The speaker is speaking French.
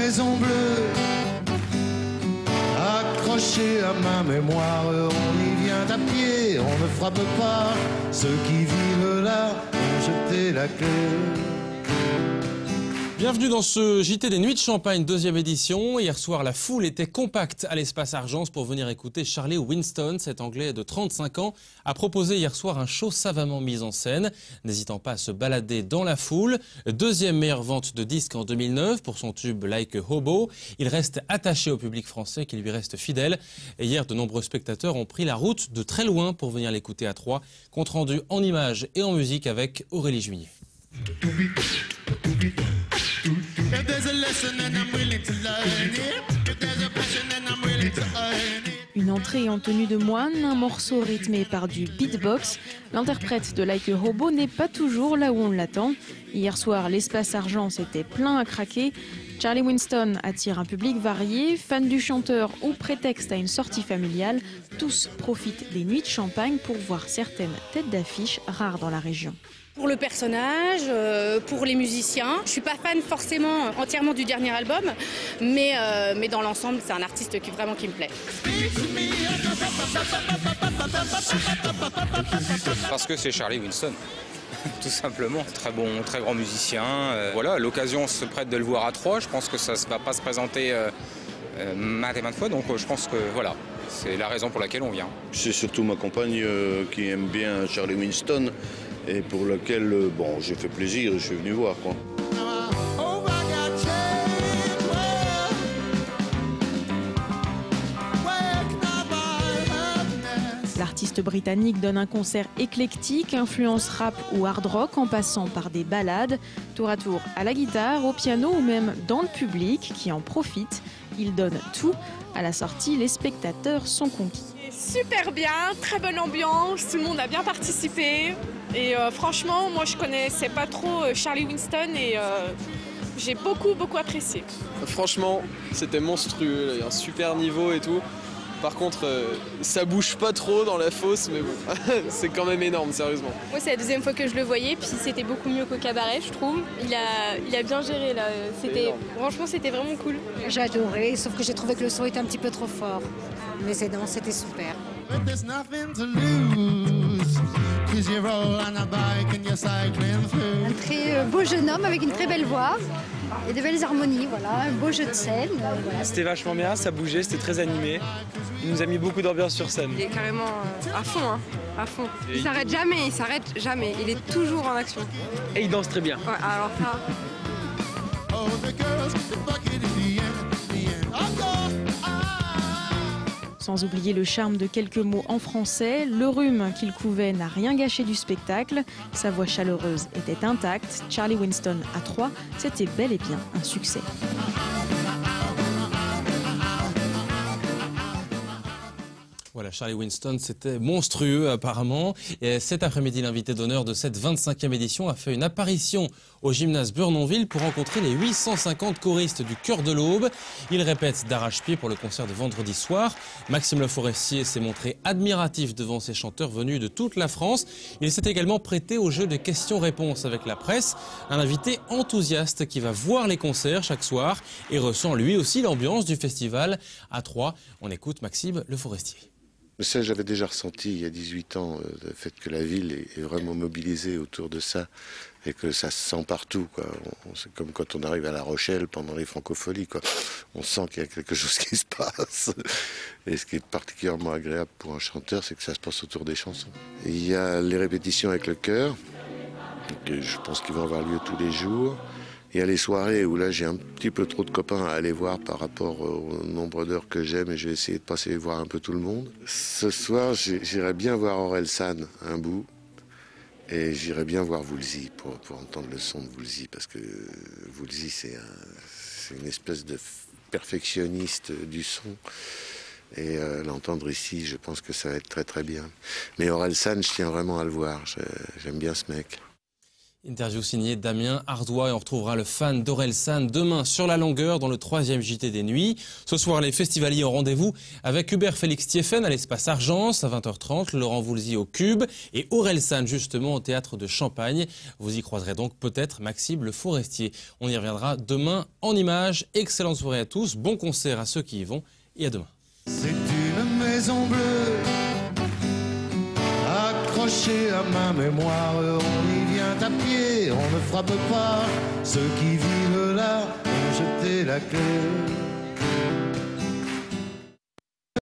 Maison Bleue, accroché à ma mémoire, on y vient à pied, on ne frappe pas. Ceux qui vivent là ont jeté la clé. Bienvenue dans ce JT des Nuits de Champagne, deuxième édition. Hier soir, la foule était compacte à l'Espace Argence pour venir écouter Charlie Winston. Cet Anglais de 35 ans a proposé hier soir un show savamment mis en scène, n'hésitant pas à se balader dans la foule. Deuxième meilleure vente de disques en 2009 pour son tube Like a Hobo. Il reste attaché au public français qui lui reste fidèle. Et hier, de nombreux spectateurs ont pris la route de très loin pour venir l'écouter à Troyes. Compte rendu en images et en musique avec Aurélie Juillet. Une entrée en tenue de moine, un morceau rythmé par du beatbox. L'interprète de Like a Hobo n'est pas toujours là où on l'attend. Hier soir, l'Espace Argence était plein à craquer. Charlie Winston attire un public varié, fans du chanteur ou prétexte à une sortie familiale. Tous profitent des Nuits de Champagne pour voir certaines têtes d'affiche rares dans la région. Pour le personnage, pour les musiciens. Je suis pas fan forcément entièrement du dernier album, mais dans l'ensemble, c'est un artiste qui me plaît. Parce que c'est Charlie Winston, tout simplement. Très grand musicien. Voilà, l'occasion se prête de le voir à Troyes. Je pense que ça ne va pas se présenter maintes et maintes fois, donc je pense que voilà. C'est la raison pour laquelle on vient. C'est surtout ma compagne qui aime bien Charlie Winston et pour lequel j'ai fait plaisir, je suis venu voir, quoi. L'artiste britannique donne un concert éclectique, influence rap ou hard rock en passant par des ballades, tour à tour à la guitare, au piano ou même dans le public qui en profite. Il donne tout. À la sortie, les spectateurs sont conquis. Super bien, très bonne ambiance, tout le monde a bien participé. Et franchement, moi je connaissais pas trop Charlie Winston et j'ai beaucoup apprécié. Franchement, c'était monstrueux, il y a un super niveau et tout. Par contre, ça bouge pas trop dans la fosse, mais bon, c'est quand même énorme, sérieusement. Moi, c'est la deuxième fois que je le voyais, puis c'était beaucoup mieux qu'au cabaret, je trouve. Il a bien géré, là. Franchement, c'était vraiment cool. J'ai adoré, sauf que j'ai trouvé que le son était un petit peu trop fort. Mais c'était super. Un très beau jeune homme avec une très belle voix et de belles harmonies, voilà, un beau jeu de scène. Voilà. C'était vachement bien, ça bougeait, c'était très animé. Il nous a mis beaucoup d'ambiance sur scène. Il est carrément à fond, hein, à fond. Il s'arrête jamais, il est toujours en action. Et il danse très bien. Ouais, alors ça... Sans oublier le charme de quelques mots en français, le rhume qu'il couvait n'a rien gâché du spectacle. Sa voix chaleureuse était intacte. Charlie Winston à Troyes, c'était bel et bien un succès. Voilà, Charlie Winston, c'était monstrueux apparemment. Et cet après-midi, l'invité d'honneur de cette 25e édition a fait une apparition au gymnase Burnonville pour rencontrer les 850 choristes du Chœur de l'Aube. Il répète d'arrache-pied pour le concert de vendredi soir. Maxime Le Forestier s'est montré admiratif devant ces chanteurs venus de toute la France. Il s'est également prêté au jeu de questions-réponses avec la presse. Un invité enthousiaste qui va voir les concerts chaque soir et ressent lui aussi l'ambiance du festival à Troyes. On écoute Maxime Le Forestier. Ça, j'avais déjà ressenti il y a 18 ans, le fait que la ville est vraiment mobilisée autour de ça et que ça se sent partout, quoi. C'est comme quand on arrive à La Rochelle pendant les francopholies, quoi. On sent qu'il y a quelque chose qui se passe. Et ce qui est particulièrement agréable pour un chanteur, c'est que ça se passe autour des chansons. Et il y a les répétitions avec le chœur, je pense qu'ils vont avoir lieu tous les jours. Il y a les soirées où là j'ai un petit peu trop de copains à aller voir par rapport au nombre d'heures que j'aime et je vais essayer de passer voir un peu tout le monde. Ce soir j'irai bien voir Orelsan un bout et j'irai bien voir Woolsey pour entendre le son de Woolsey parce que Woolsey c'est une espèce de perfectionniste du son et l'entendre ici je pense que ça va être très très bien. Mais Orelsan je tiens vraiment à le voir, j'aime bien ce mec. Interview signée Damien Ardois et on retrouvera le fan d'Orelsan demain sur la longueur dans le 3e JT des Nuits. Ce soir, les festivaliers ont rendez-vous avec Hubert Félix Thieffen à l'espace Argence à 20h30, Laurent Voulzy au Cube et Orelsan justement au théâtre de Champagne. Vous y croiserez donc peut-être Maxime Le Forestier. On y reviendra demain en images. Excellente soirée à tous, bon concert à ceux qui y vont et à demain. C'est une maison bleue accrochée à ma mémoire, on y vient à pied, on ne frappe pas. Ceux qui vivent là ont jeté la clé.